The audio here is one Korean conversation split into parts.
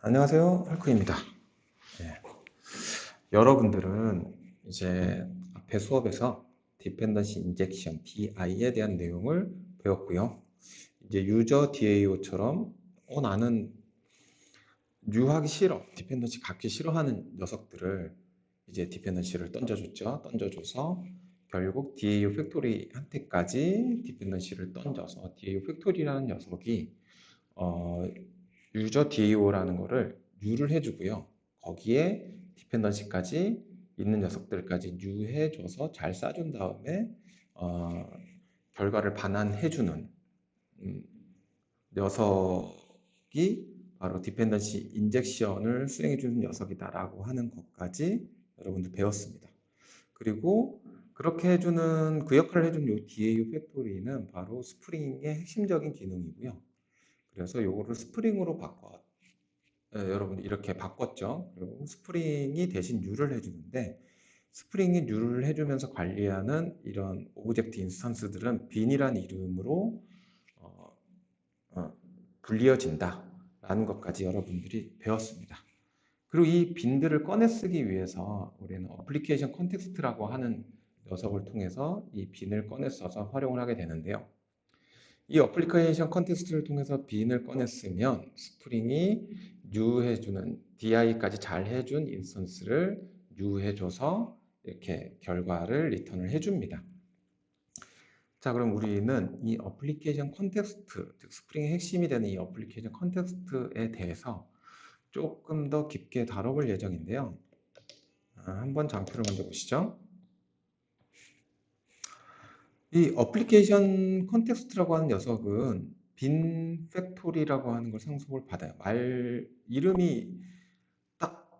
안녕하세요, 헐크입니다. 네. 여러분들은 이제 앞에 수업에서 디펜던시 인젝션 DI에 대한 내용을 배웠고요. 이제 유저 DAO처럼 나는 유하기 싫어, 디펜던시 갖기 싫어하는 녀석들을 이제 디펜던시를 던져줬죠. 던져줘서 결국 DAO 팩토리한테까지 디펜던시를 던져서 DAO 팩토리라는 녀석이 어, 유저 DAO라는 거를 유를 해주고요. 거기에 디펜던시까지 있는 녀석들까지 유해줘서 잘 싸준 다음에 어, 결과를 반환해주는 음, 녀석이 바로 디펜던시 인젝션을 수행해주는 녀석이다라고 하는 것까지 여러분들 배웠습니다. 그리고 그렇게 해주는 그 역할을 해주는 이 DAO 팩토리는 바로 스프링의 핵심적인 기능이고요. 그래서 요거를 스프링으로 여러분 이렇게 바꿨죠. 그리고 스프링이 대신 유를 해주는데 스프링이 유를 해주면서 관리하는 이런 오브젝트 인스턴스들은 빈이란 이름으로 어, 불리어진다라는 것까지 여러분들이 배웠습니다. 그리고 이 빈들을 꺼내 쓰기 위해서 우리는 어플리케이션 컨텍스트라고 하는 녀석을 통해서 이 빈을 꺼내 써서 활용을 하게 되는데요. 이 어플리케이션 컨텍스트를 통해서 빈을 꺼냈으면 스프링이 뉴해주는 DI까지 잘 해준 인스턴스를 뉴해줘서 이렇게 결과를 리턴을 해줍니다. 자, 그럼 우리는 이 어플리케이션 컨텍스트, 즉 스프링의 핵심이 되는 이 어플리케이션 컨텍스트에 대해서 조금 더 깊게 다뤄볼 예정인데요. 한번 장표를 먼저 보시죠. 이 어플리케이션 컨텍스트라고 하는 녀석은 빈 팩토리라고 하는 걸 상속을 받아요. 이름이 딱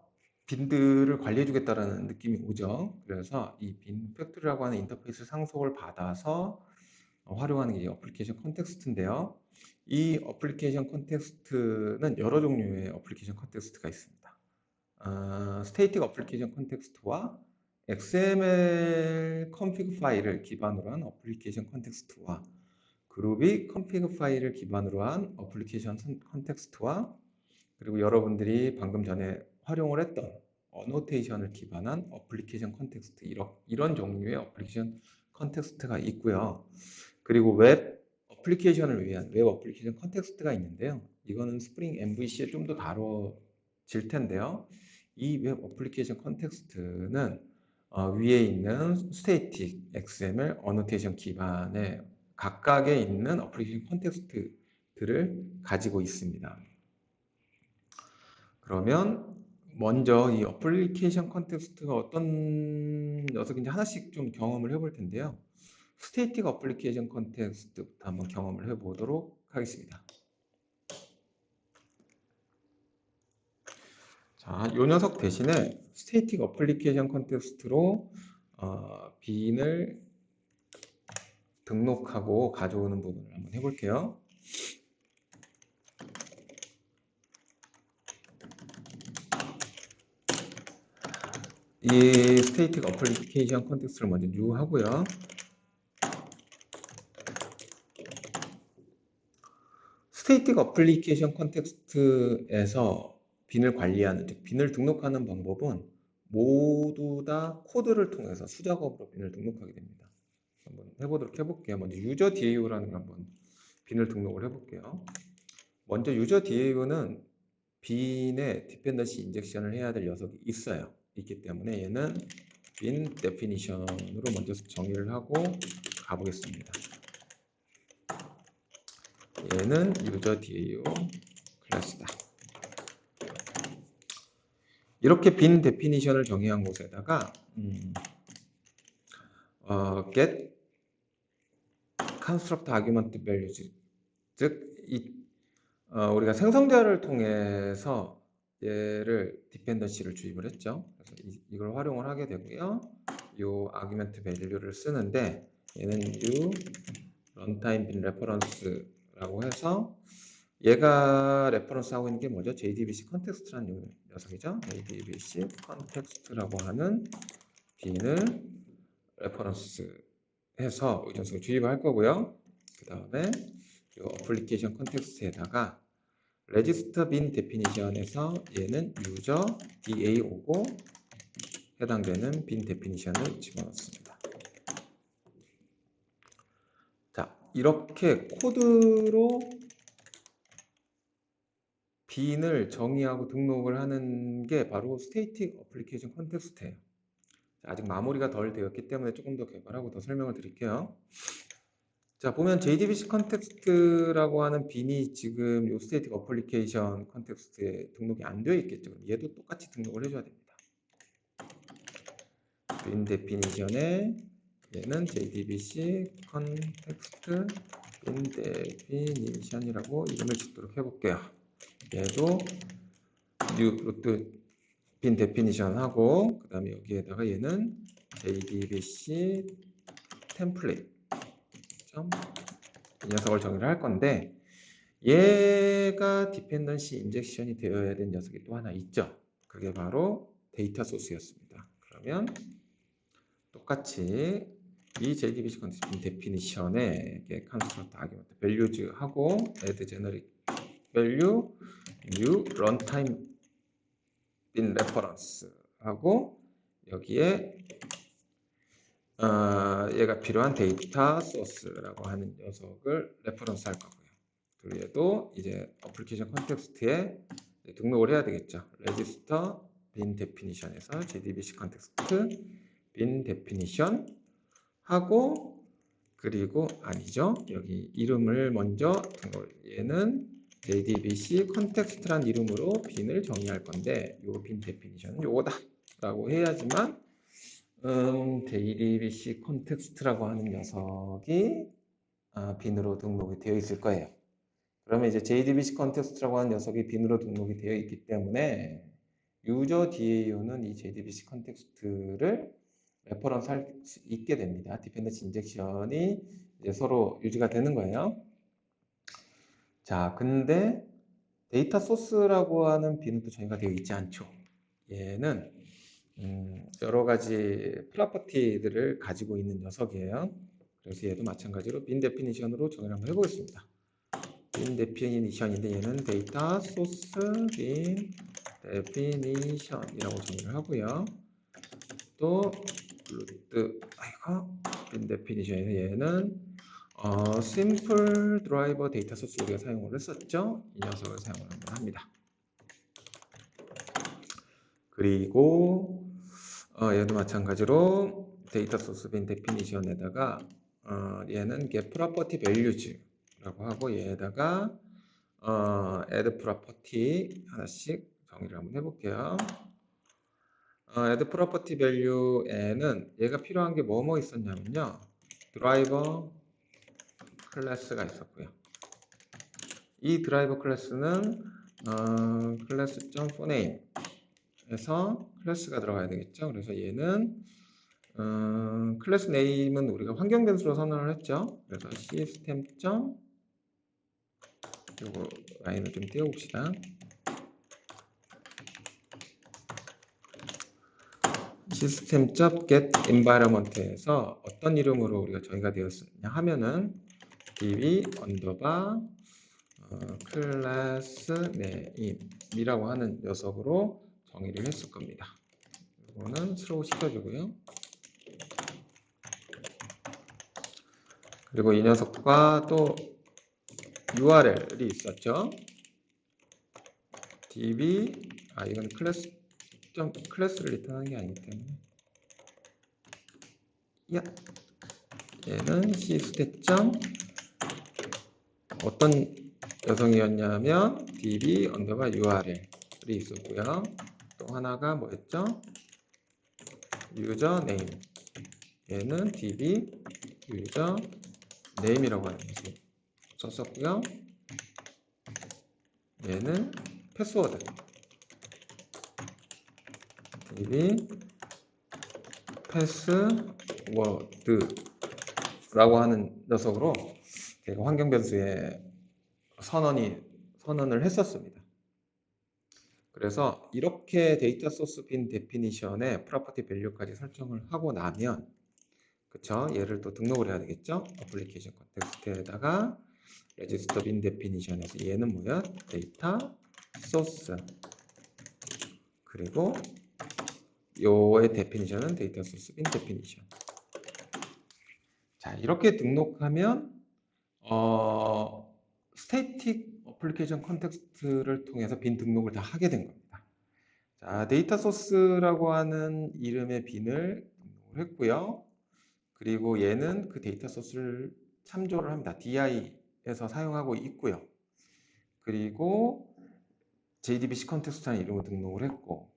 빈들을 관리해 주겠다라는 느낌이 오죠. 그래서 이 빈 팩토리라고 하는 인터페이스 상속을 받아서 활용하는 게 어플리케이션 컨텍스트인데요. 이 어플리케이션 컨텍스트는 여러 종류의 어플리케이션 컨텍스트가 있습니다. 스테이틱 어플리케이션 컨텍스트와 XML config 파일을 기반으로 한 어플리케이션 컨텍스트와 그루비 config 파일을 기반으로 한 어플리케이션 컨텍스트와 그리고 여러분들이 방금 전에 활용을 했던 어노테이션을 기반한 어플리케이션 컨텍스트 이런 종류의 어플리케이션 컨텍스트가 있고요. 그리고 웹 어플리케이션을 위한 웹 어플리케이션 컨텍스트가 있는데요. 이거는 스프링 MVC에 좀 더 다뤄질 텐데요. 이 웹 어플리케이션 컨텍스트는 위에 있는 스테이틱, XML, 어노테이션 기반의 각각에 있는 어플리케이션 컨텍스트들을 가지고 있습니다. 그러면 먼저 이 어플리케이션 컨텍스트가 어떤 녀석인지 하나씩 좀 경험을 해볼 텐데요. 스테이틱 어플리케이션 컨텍스트부터 한번 경험을 해보도록 하겠습니다. 자, 이 녀석 대신에 스테이틱 어플리케이션 컨텍스트로 빈을 등록하고 가져오는 부분을 한번 해볼게요. 이 스테이틱 어플리케이션 컨텍스트를 먼저 new 하고요. 스테이틱 어플리케이션 컨텍스트에서 빈을 관리하는, 즉 빈을 등록하는 방법은 모두 다 코드를 통해서 수작업으로 빈을 등록하게 됩니다. 한번 해보도록 해볼게요. 먼저 유저 DAO라는 걸 한번 빈을 등록을 해볼게요. 먼저 유저 DAO는 빈에 디펜던시 인젝션을 해야 될 녀석이 있기 때문에 얘는 빈 데피니션으로 먼저 정의를 하고 가보겠습니다. 얘는 유저 DAO 클래스다. 이렇게 빈 데피니션을 정의한 곳에다가 get construct argument values, 즉 우리가 생성자를 통해서 얘를 디펜던시를 주입을 했죠. 그래서 이걸 활용을 하게 되고요. 이 argument value를 쓰는데 얘는 new runtime bin reference라고 해서 얘가 레퍼런스 하고 있는 게 뭐죠? JDBC 컨텍스트라는 녀석이죠. JDBC 컨텍스트라고 하는 빈을 레퍼런스 해서 이 녀석을 주입할 거고요. 그 다음에 이 어플리케이션 컨텍스트에다가 register bin definition에서 얘는 user DA 오고 해당되는 bin definition을 집어넣습니다. 자, 이렇게 코드로 bin을 정의하고 등록을 하는 게 바로 static application context예요. 아직 마무리가 덜 되었기 때문에 조금 더 개발하고 더 설명을 드릴게요. 자, 보면 JDBC 컨텍스트라고 하는 빈이 지금 요 스테이틱 어플리케이션 컨텍스트에 등록이 안 되어 있겠죠. 얘도 똑같이 등록을 해줘야 됩니다. 빈 데피니션에 얘는 JDBC 컨텍스트 빈 데피니션이라고 이름을 짓도록 해볼게요. 얘도 뉴 루트 빈 데피니션 하고 그 다음에 여기에다가 얘는 JDBC 템플릿 이 녀석을 정의를 할 건데 얘가 디펜던시 인젝션이 되어야 되는 녀석이 또 하나 있죠. 그게 바로 데이터 소스였습니다. 그러면 똑같이 이 JDBC 컨텍스트 데피니션에 컨스트럭트 아규먼트 values 하고 add generic value new runtime bin reference 하고 여기에 얘가 필요한 데이터 소스라고 하는 녀석을 레퍼런스 할 거고요. 그리고 얘도 이제 어플리케이션 컨텍스트에 등록을 해야 되겠죠. register bin definition에서 JDBC 컨텍스트 bin definition 하고 그리고 아니죠. 여기 이름을 먼저 얘는 JDBC 컨텍스트란 이름으로 bin을 정의할 건데 요 bin definition은 요거다 라고 해야지만 JDBC 컨텍스트라고 하는 녀석이 빈으로 등록이 되어 있을 거예요. 그러면 이제 JDBC 컨텍스트라고 하는 녀석이 빈으로 등록이 되어 있기 때문에 유저 DAO는 이 JDBC 컨텍스트를 레퍼런스 할 수 있게 됩니다. 디펜던시 인젝션이 이제 서로 유지가 되는 거예요. 자, 근데 데이터 소스라고 하는 빈은 또 정의가 되어 있지 않죠. 얘는 여러 가지 프로퍼티들을 가지고 있는 녀석이에요. 그래서 얘도 마찬가지로 bin definition으로 정의를 한번 해보겠습니다. bin definition인데 얘는 데이터 소스 bin definition이라고 정의를 하고요. 또 root bin definition에서 얘는 simple driver 데이터 소스 우리가 사용을 했었죠. 이 녀석을 사용을 한번 합니다. 그리고 얘도 마찬가지로 데이터 소스 빈 데피니션에다가 얘는 get property values라고 하고 얘에다가 add property 하나씩 정의를 한번 해볼게요. add property value에는 얘가 필요한 게 뭐뭐 있었냐면요. 드라이버 클래스가 있었고요. 이 드라이버 클래스는 class.name 에서 클래스가 들어가야 되겠죠. 그래서 얘는 클래스 네임은 우리가 환경 변수로 선언을 했죠. 그래서 시스템 요거 라인을 좀 띄워봅시다. 시스템 get environment에서 어떤 이름으로 우리가 정의가 되었느냐 하면은 db 언더바 클래스 네임이라고 하는 녀석으로 정의를 했을 겁니다. 이거는 스로우 시켜주고요. 그리고 이 녀석과 또 URL이 있었죠. db 이건 클래스를 리턴하는 게 아니기 때문에 얘는 시스템 어떤 녀석이었냐면 db 언더바 URL이 있었고요. 또 하나가 뭐였죠? 유저 네임 얘는 db 유저 네임이라고 하는 것을 썼었고요. 얘는 패스워드 db 패스워드라고 하는 녀석으로 제가 환경 변수에 선언을 했었습니다. 그래서 이렇게 데이터 소스 빈 데피니션에 프로퍼티 밸류까지 설정을 하고 나면 그쵸? 얘를 또 등록을 해야 되겠죠? 어플리케이션 컨텍스트에다가 register bin definition에서 얘는 뭐야? 데이터 소스. 그리고 요의 데피니션은 데이터 소스 bin definition. 자, 이렇게 등록하면 스태틱 어플리케이션 컨텍스트를 통해서 빈 등록을 다 하게 된 겁니다. 자, 데이터 소스라고 하는 이름의 빈을 등록을 했고요. 그리고 얘는 그 데이터 소스를 참조를 합니다. DI에서 사용하고 있고요. 그리고 JDBC 컨텍스트라는 이름을 등록을 했고,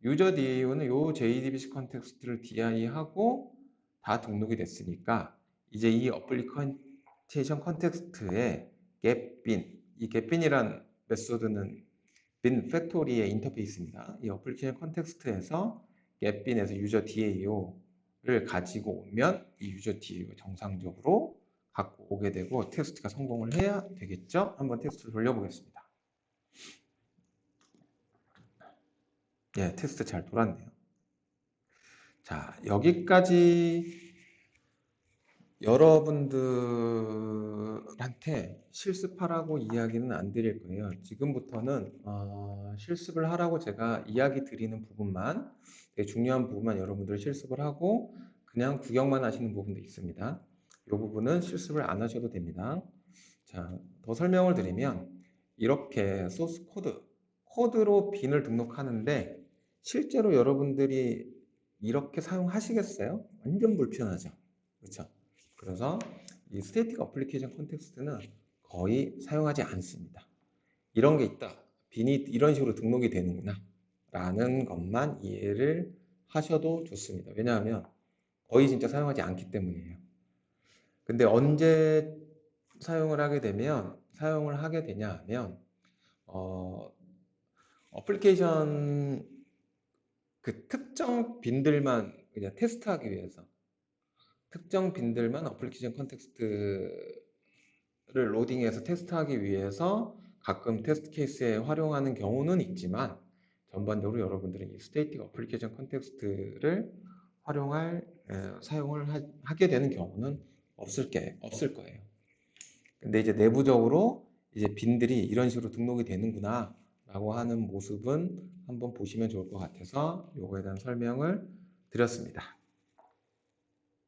유저 DAO는 요 JDBC 컨텍스트를 DI하고 다 등록이 됐으니까 이제 이 어플리케이션 컨텍스트에 getBin, 이 getBin이란 메소드는 빈 팩토리의 인터페이스입니다. 이 어플리케이션 컨텍스트에서 getBin에서 유저 DAO를 가지고 오면 이 유저 DAO가 정상적으로 갖고 오게 되고 테스트가 성공을 해야 되겠죠? 한번 테스트를 돌려보겠습니다. 예, 테스트 잘 돌았네요. 자, 여기까지 여러분들한테 실습하라고 이야기는 안 드릴 거예요. 지금부터는 실습을 하라고 제가 이야기 드리는 부분만, 되게 중요한 부분만 여러분들 실습을 하고 그냥 구경만 하시는 부분도 있습니다. 이 부분은 실습을 안 하셔도 됩니다. 자, 더 설명을 드리면 이렇게 소스 코드로 빈을 등록하는데 실제로 여러분들이 이렇게 사용하시겠어요? 완전 불편하죠. 그렇죠? 그래서 이 스태틱 어플리케이션 컨텍스트는 거의 사용하지 않습니다. 이런 게 있다. 빈이 이런 식으로 등록이 되는구나. 라는 것만 이해를 하셔도 좋습니다. 왜냐하면 거의 진짜 사용하지 않기 때문이에요. 근데 언제 사용을 하게 되냐 하면 어플리케이션 그 특정 빈들만 그냥 테스트하기 위해서 특정 빈들만 어플리케이션 컨텍스트를 로딩해서 테스트하기 위해서 가끔 테스트 케이스에 활용하는 경우는 있지만 전반적으로 여러분들은 이 스태틱 어플리케이션 컨텍스트를 사용을 하게 되는 경우는 없을 거예요. 근데 이제 내부적으로 이제 빈들이 이런 식으로 등록이 되는구나 라고 하는 모습은 한번 보시면 좋을 것 같아서 요거에 대한 설명을 드렸습니다.